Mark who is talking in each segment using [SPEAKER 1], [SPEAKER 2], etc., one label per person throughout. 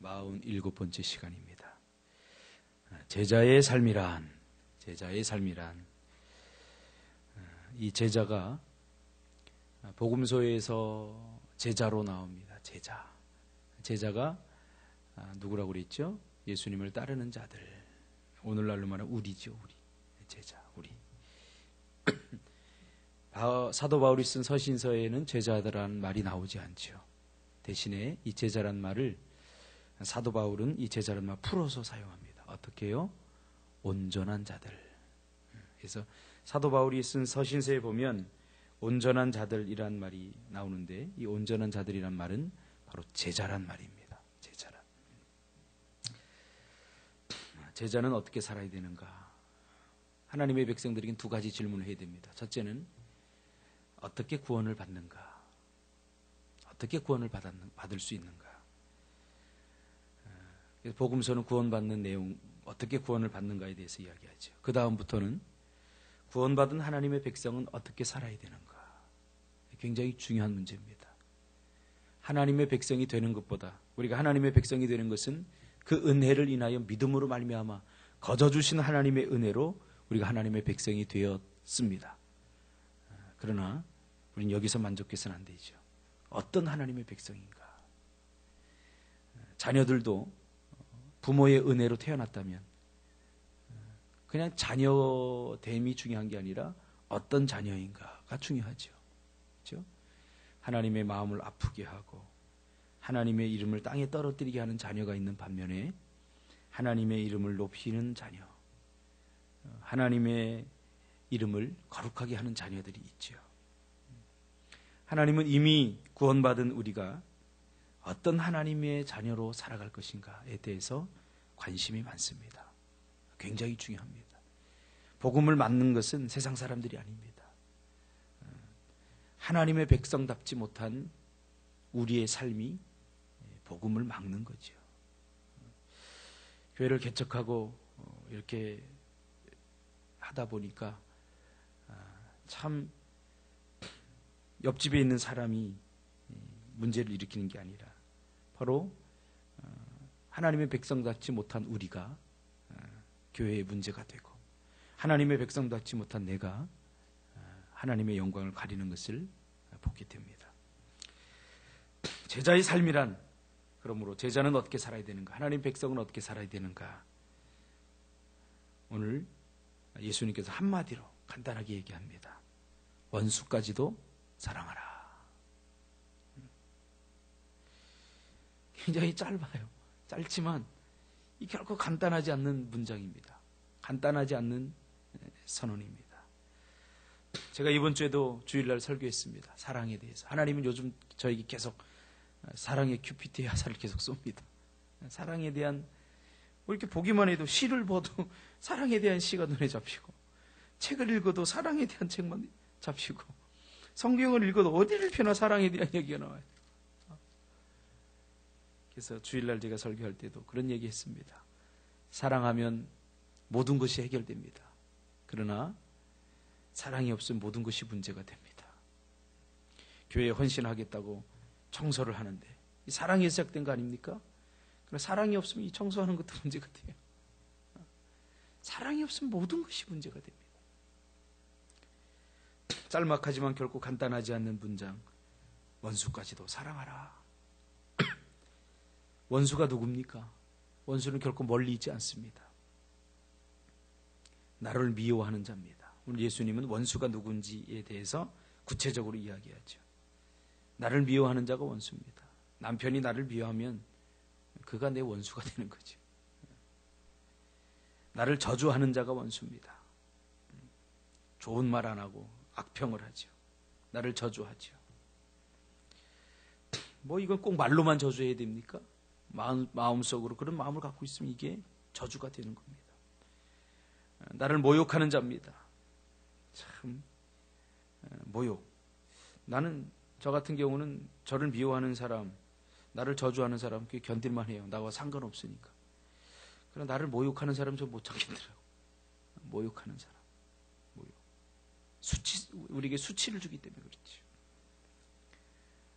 [SPEAKER 1] 47번째 시간입니다. 제자의 삶이란 이 제자가 복음서에서 제자로 나옵니다. 제자가 누구라고 그랬죠? 예수님을 따르는 자들. 오늘날로 말하면 우리죠. 우리 제자, 우리. 사도 바울이 쓴 서신서에는 제자들이라는 말이 나오지 않죠. 대신에 이 제자란 말을 사도 바울은 이 제자란 말 풀어서 사용합니다. 어떻게 해요? 온전한 자들. 그래서 사도 바울이 쓴 서신서에 보면 온전한 자들이란 말이 나오는데, 이 온전한 자들이란 말은 바로 제자란 말입니다. 제자는 어떻게 살아야 되는가? 하나님의 백성들에겐 두 가지 질문을 해야 됩니다. 첫째는 어떻게 구원을 받는가? 어떻게 구원을 받을 수 있는가? 그래서 복음서는 구원받는 내용, 어떻게 구원을 받는가에 대해서 이야기하죠. 그 다음부터는 구원받은 하나님의 백성은 어떻게 살아야 되는가? 굉장히 중요한 문제입니다. 하나님의 백성이 되는 것보다, 우리가 하나님의 백성이 되는 것은 그 은혜를 인하여 믿음으로 말미암아 거저주신 하나님의 은혜로 우리가 하나님의 백성이 되었습니다. 그러나 우리는 여기서 만족해서는 안 되죠. 어떤 하나님의 백성인가? 자녀들도 부모의 은혜로 태어났다면 그냥 자녀됨이 중요한 게 아니라 어떤 자녀인가가 중요하죠. 그렇죠? 하나님의 마음을 아프게 하고 하나님의 이름을 땅에 떨어뜨리게 하는 자녀가 있는 반면에 하나님의 이름을 높이는 자녀, 하나님의 이름을 거룩하게 하는 자녀들이 있죠. 하나님은 이미 구원받은 우리가 어떤 하나님의 자녀로 살아갈 것인가에 대해서 관심이 많습니다. 굉장히 중요합니다. 복음을 맞는 것은 세상 사람들이 아닙니다. 하나님의 백성답지 못한 우리의 삶이 복음을 막는 거죠. 교회를 개척하고 이렇게 하다 보니까 참 옆집에 있는 사람이 문제를 일으키는 게 아니라 바로 하나님의 백성답지 못한 우리가 교회의 문제가 되고 하나님의 백성답지 못한 내가 하나님의 영광을 가리는 것을 보게 됩니다. 제자의 삶이란, 그러므로 제자는 어떻게 살아야 되는가? 하나님 백성은 어떻게 살아야 되는가? 오늘 예수님께서 한마디로 간단하게 얘기합니다. 원수까지도 사랑하라. 굉장히 짧아요. 짧지만 이 결코 간단하지 않는 문장입니다. 간단하지 않는 선언입니다. 제가 이번 주에도 주일날 설교했습니다. 사랑에 대해서. 하나님은 요즘 저에게 계속 사랑의 큐피트의 화살을 계속 쏩니다. 사랑에 대한, 뭐 이렇게 보기만 해도 시를 봐도 사랑에 대한 시가 눈에 잡히고, 책을 읽어도 사랑에 대한 책만 잡히고, 성경을 읽어도 어디를 펴나 사랑에 대한 얘기가 나와요. 그래서 주일날 제가 설교할 때도 그런 얘기 했습니다. 사랑하면 모든 것이 해결됩니다. 그러나 사랑이 없으면 모든 것이 문제가 됩니다. 교회에 헌신하겠다고 청소를 하는데 이 사랑이 시작된 거 아닙니까? 그러나 사랑이 없으면 이 청소하는 것도 문제가 돼요. 사랑이 없으면 모든 것이 문제가 됩니다. 짤막하지만 결코 간단하지 않는 문장, 원수까지도 사랑하라. 원수가 누굽니까? 원수는 결코 멀리 있지 않습니다. 나를 미워하는 자입니다. 오늘 예수님은 원수가 누군지에 대해서 구체적으로 이야기하죠. 나를 미워하는 자가 원수입니다. 남편이 나를 미워하면 그가 내 원수가 되는 거죠. 나를 저주하는 자가 원수입니다. 좋은 말 안 하고 악평을 하죠. 나를 저주하죠. 뭐 이건 꼭 말로만 저주해야 됩니까? 마음속으로 그런 마음을 갖고 있으면 이게 저주가 되는 겁니다. 나를 모욕하는 자입니다. 참 모욕. 나는 저 같은 경우는 저를 미워하는 사람, 나를 저주하는 사람 그게 견딜만 해요. 나와 상관없으니까. 그러나 나를 모욕하는 사람 저 못 참겠더라고. 모욕하는 사람. 모욕. 우리에게 수치를 주기 때문에 그렇지.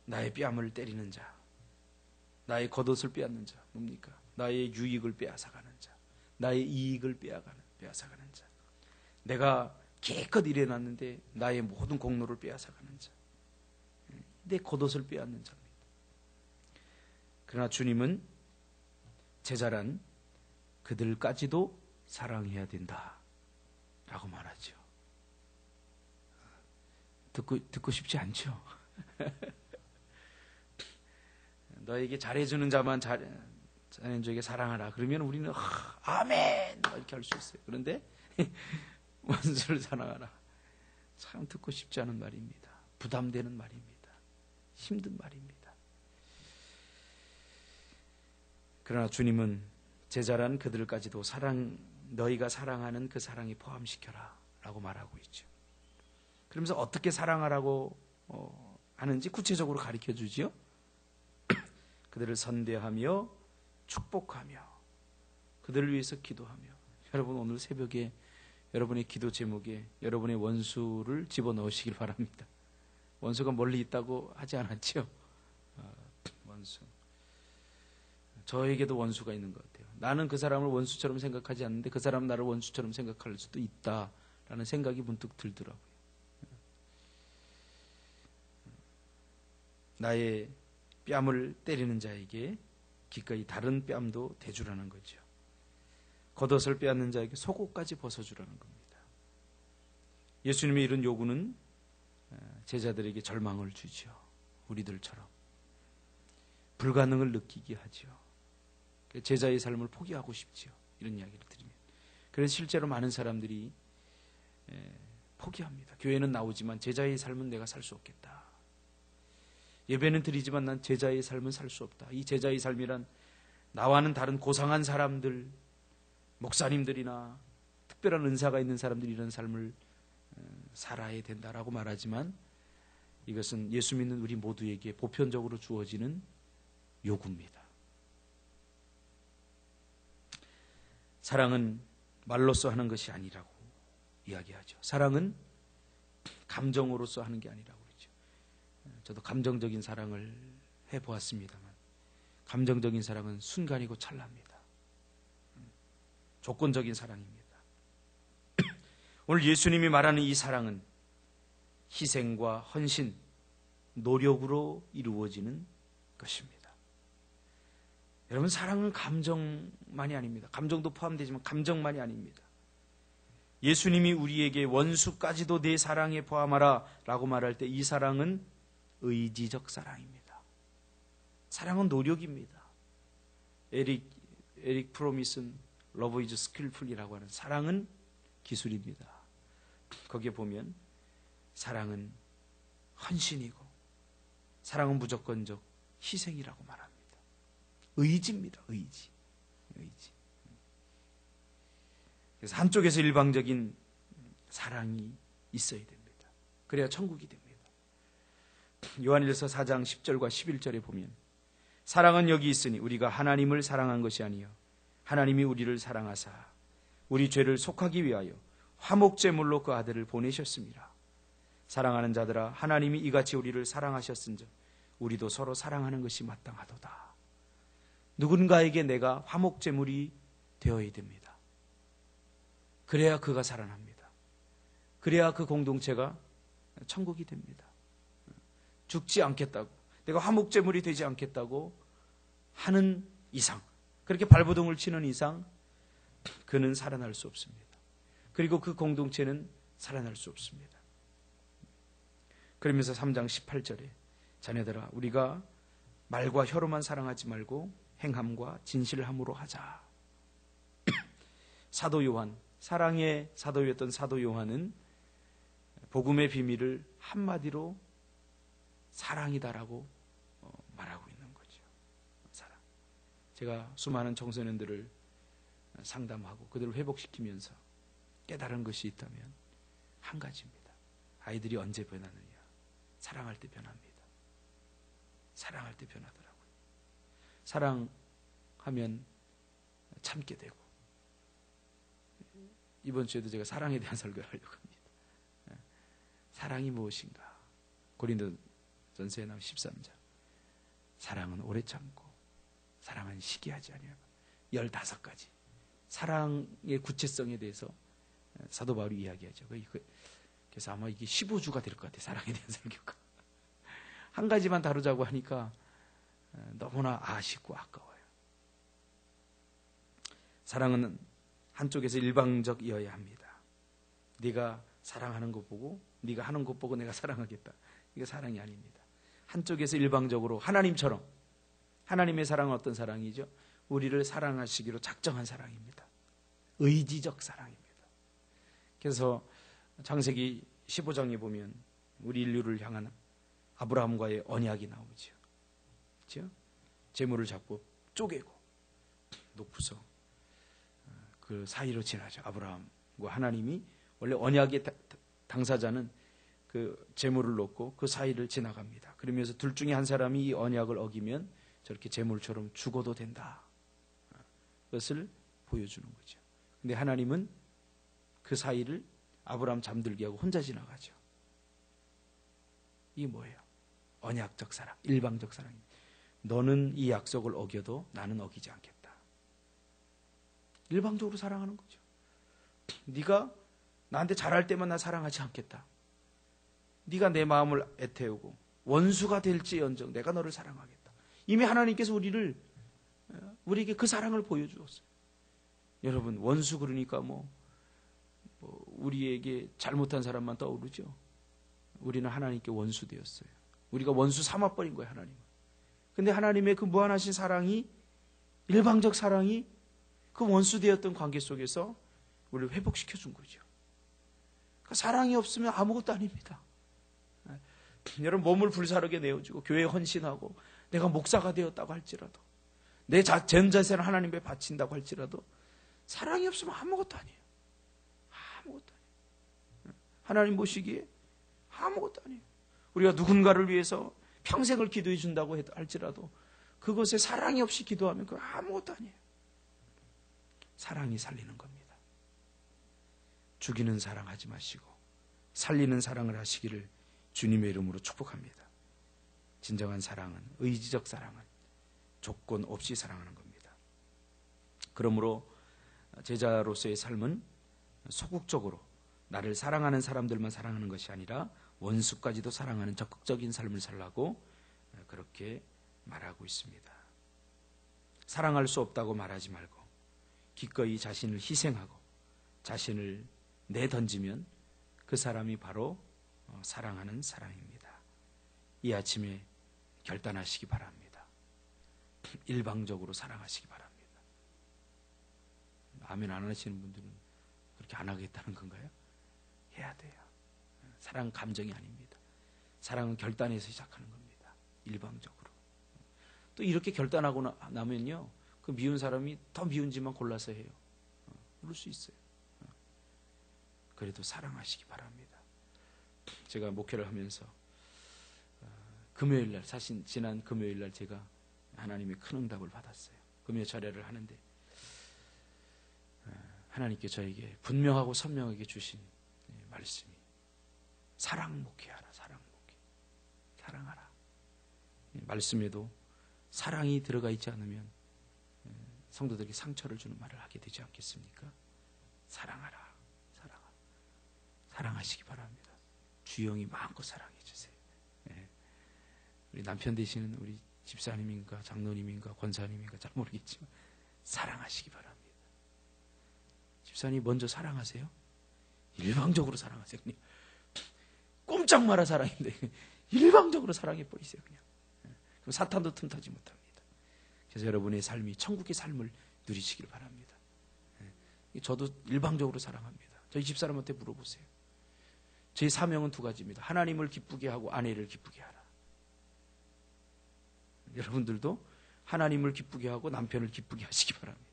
[SPEAKER 1] 나의 뺨을 때리는 자, 나의 겉옷을 빼앗는 자, 뭡니까? 나의 유익을 빼앗아가는 자, 나의 이익을 빼앗아가는 자, 내가 기껏 일해놨는데 나의 모든 공로를 빼앗아가는 자, 내 겉옷을 빼앗는 자입니다. 그러나 주님은 제자란 그들까지도 사랑해야 된다 라고 말하죠. 듣고 싶지 않죠? 너에게 잘해주는 자만 잘해주는 자에게 사랑하라. 그러면 우리는 아멘 이렇게 할 수 있어요. 그런데 원수를 사랑하라. 참 듣고 싶지 않은 말입니다. 부담되는 말입니다. 힘든 말입니다. 그러나 주님은 제자란 그들까지도 너희가 사랑하는 그 사랑에 포함시켜라 라고 말하고 있죠. 그러면서 어떻게 사랑하라고 하는지 구체적으로 가르쳐 주지요. 그들을 선대하며 축복하며 그들을 위해서 기도하며. 여러분 오늘 새벽에 여러분의 기도 제목에 여러분의 원수를 집어넣으시길 바랍니다. 원수가 멀리 있다고 하지 않았죠? 원수. 저에게도 원수가 있는 것 같아요. 나는 그 사람을 원수처럼 생각하지 않는데 그 사람은 나를 원수처럼 생각할 수도 있다라는 생각이 문득 들더라고요. 나의 뺨을 때리는 자에게 기꺼이 다른 뺨도 대주라는 거죠. 겉옷을 빼앗는 자에게 속옷까지 벗어주라는 겁니다. 예수님의 이런 요구는 제자들에게 절망을 주죠. 우리들처럼 불가능을 느끼게 하죠. 제자의 삶을 포기하고 싶죠. 이런 이야기를 드리면. 그래서 실제로 많은 사람들이 포기합니다. 교회는 나오지만 제자의 삶은 내가 살 수 없겠다. 예배는 드리지만 난 제자의 삶은 살 수 없다. 이 제자의 삶이란 나와는 다른 고상한 사람들, 목사님들이나 특별한 은사가 있는 사람들이 이런 삶을 살아야 된다라고 말하지만 이것은 예수 믿는 우리 모두에게 보편적으로 주어지는 요구입니다. 사랑은 말로써 하는 것이 아니라고 이야기하죠. 사랑은 감정으로서 하는 게 아니라고 그러죠. 저도 감정적인 사랑을 해보았습니다만 감정적인 사랑은 순간이고 찰나입니다. 조건적인 사랑입니다. 오늘 예수님이 말하는 이 사랑은 희생과 헌신, 노력으로 이루어지는 것입니다. 여러분 사랑은 감정만이 아닙니다. 감정도 포함되지만 감정만이 아닙니다. 예수님이 우리에게 원수까지도 내 사랑에 포함하라 라고 말할 때 이 사랑은 의지적 사랑입니다. 사랑은 노력입니다. 에릭 프로미슨 Love is skillful이라고 하는 사랑은 기술입니다. 거기에 보면 사랑은 헌신이고 사랑은 무조건적 희생이라고 말합니다. 의지입니다. 의지. 그래서 한쪽에서 일방적인 사랑이 있어야 됩니다. 그래야 천국이 됩니다. 요한일서 4장 10절과 11절에 보면 사랑은 여기 있으니 우리가 하나님을 사랑한 것이 아니요 하나님이 우리를 사랑하사 우리 죄를 속하기 위하여 화목제물로 그 아들을 보내셨습니다. 사랑하는 자들아 하나님이 이같이 우리를 사랑하셨은즉 우리도 서로 사랑하는 것이 마땅하도다. 누군가에게 내가 화목제물이 되어야 됩니다. 그래야 그가 살아납니다. 그래야 그 공동체가 천국이 됩니다. 죽지 않겠다고, 내가 화목제물이 되지 않겠다고 하는 이상, 그렇게 발버둥을 치는 이상 그는 살아날 수 없습니다. 그리고 그 공동체는 살아날 수 없습니다. 그러면서 3장 18절에 자녀들아 우리가 말과 혀로만 사랑하지 말고 행함과 진실함으로 하자. 사도 요한, 사랑의 사도였던 사도 요한은 복음의 비밀을 한마디로 사랑이다라고 말하고 있는 거죠. 사랑. 제가 수많은 청소년들을 상담하고 그들을 회복시키면서 깨달은 것이 있다면 한 가지입니다. 아이들이 언제 변하느냐? 사랑할 때 변합니다. 사랑할 때 변하더라고요. 사랑하면 참게 되고, 이번 주에도 제가 사랑에 대한 설교를 하려고 합니다. 사랑이 무엇인가? 고린도전서에 나온 13장. 사랑은 오래 참고 사랑은 시기하지 아니하고 15가지 사랑의 구체성에 대해서 사도 바울이 이야기하죠. 그래서 아마 이게 15주가 될 것 같아요. 사랑에 대한 설교가. 한 가지만 다루자고 하니까 너무나 아쉽고 아까워요. 사랑은 한쪽에서 일방적이어야 합니다. 네가 사랑하는 것 보고 네가 하는 것 보고 내가 사랑하겠다. 이게 사랑이 아닙니다. 한쪽에서 일방적으로 하나님처럼 하나님의 사랑은 어떤 사랑이죠? 우리를 사랑하시기로 작정한 사랑입니다. 의지적 사랑입니다. 그래서 창세기 15장에 보면 우리 인류를 향한 아브라함과의 언약이 나오죠. 그렇죠? 재물을 잡고 쪼개고 놓고서 그 사이로 지나죠. 아브라함과 하나님이 원래 언약의 당사자는 그 재물을 놓고 그 사이를 지나갑니다. 그러면서 둘 중에 한 사람이 이 언약을 어기면 저렇게 재물처럼 죽어도 된다. 그것을 보여주는 거죠. 근데 하나님은 그 사이를 아브라함 잠들게 하고 혼자 지나가죠. 이게 뭐예요? 언약적 사랑, 일방적 사랑입니다. 너는 이 약속을 어겨도 나는 어기지 않겠다. 일방적으로 사랑하는 거죠. 네가 나한테 잘할 때만 나 사랑하지 않겠다. 네가 내 마음을 애태우고 원수가 될지언정 내가 너를 사랑하겠다. 이미 하나님께서 우리에게 그 사랑을 보여주었어요. 여러분, 원수 그러니까 우리에게 잘못한 사람만 떠오르죠. 우리는 하나님께 원수 되었어요. 우리가 원수 삼아버린 거예요, 하나님은. 근데 하나님의 그 무한하신 사랑이, 일방적 사랑이 그 원수 되었던 관계 속에서 우리를 회복시켜 준 거죠. 그 사랑이 없으면 아무것도 아닙니다. 여러분, 몸을 불사르게 내어주고 교회에 헌신하고 내가 목사가 되었다고 할지라도 내 전 자세를 하나님께 바친다고 할지라도 사랑이 없으면 아무것도 아니에요. 아무것도 아니에요. 하나님 보시기에 아무것도 아니에요. 우리가 누군가를 위해서 평생을 기도해 준다고 할지라도 그것에 사랑이 없이 기도하면 그거 아무것도 아니에요. 사랑이 살리는 겁니다. 죽이는 사랑하지 마시고 살리는 사랑을 하시기를 주님의 이름으로 축복합니다. 진정한 사랑은, 의지적 사랑은 조건 없이 사랑하는 겁니다. 그러므로 제자로서의 삶은 소극적으로 나를 사랑하는 사람들만 사랑하는 것이 아니라 원수까지도 사랑하는 적극적인 삶을 살라고 그렇게 말하고 있습니다. 사랑할 수 없다고 말하지 말고 기꺼이 자신을 희생하고 자신을 내던지면 그 사람이 바로 사랑하는 사람입니다. 이 아침에 결단하시기 바랍니다. 일방적으로 사랑하시기 바랍니다. 아멘 안 하시는 분들은 그렇게 안 하겠다는 건가요? 해야 돼요. 사랑은 감정이 아닙니다. 사랑은 결단에서 시작하는 겁니다. 일방적으로. 또 이렇게 결단하고 나면요, 그 미운 사람이 더 미운 짓만 골라서 해요. 그럴 수 있어요. 그래도 사랑하시기 바랍니다. 제가 목회를 하면서 금요일날, 사실 지난 금요일날 제가 하나님의 큰 응답을 받았어요. 금요 절야를 하는데 하나님께 저에게 분명하고 선명하게 주신 말씀이 사랑 목회하라, 사랑 목회, 사랑하라. 말씀에도 사랑이 들어가 있지 않으면 성도들에게 상처를 주는 말을 하게 되지 않겠습니까? 사랑하라, 사랑하라. 사랑하시기 바랍니다. 주영이 마음껏 사랑해 주세요. 우리 남편 되시는 우리 집사님인가 장로님인가 권사님인가 잘 모르겠지만 사랑하시기 바랍니다. 집사님 먼저 사랑하세요. 일방적으로 사랑하세요. 그냥 꼼짝 마라 사랑인데 일방적으로 사랑해 버리세요. 그냥. 그럼 사탄도 틈타지 못합니다. 그래서 여러분의 삶이 천국의 삶을 누리시길 바랍니다. 저도 일방적으로 사랑합니다. 저희 집사람한테 물어보세요. 제 사명은 두 가지입니다. 하나님을 기쁘게 하고 아내를 기쁘게 하라. 여러분들도 하나님을 기쁘게 하고 남편을 기쁘게 하시기 바랍니다.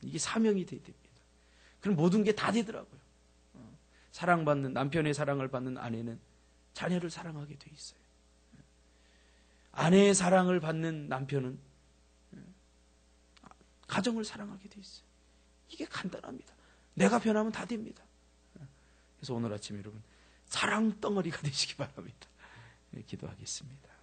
[SPEAKER 1] 이게 사명이 돼야 됩니다. 그럼 모든 게 다 되더라고요. 사랑받는, 남편의 사랑을 받는 아내는 자녀를 사랑하게 돼 있어요. 아내의 사랑을 받는 남편은 가정을 사랑하게 돼 있어요. 이게 간단합니다. 내가 변하면 다 됩니다. 그래서 오늘 아침 여러분 사랑 덩어리가 되시기 바랍니다. 기도하겠습니다.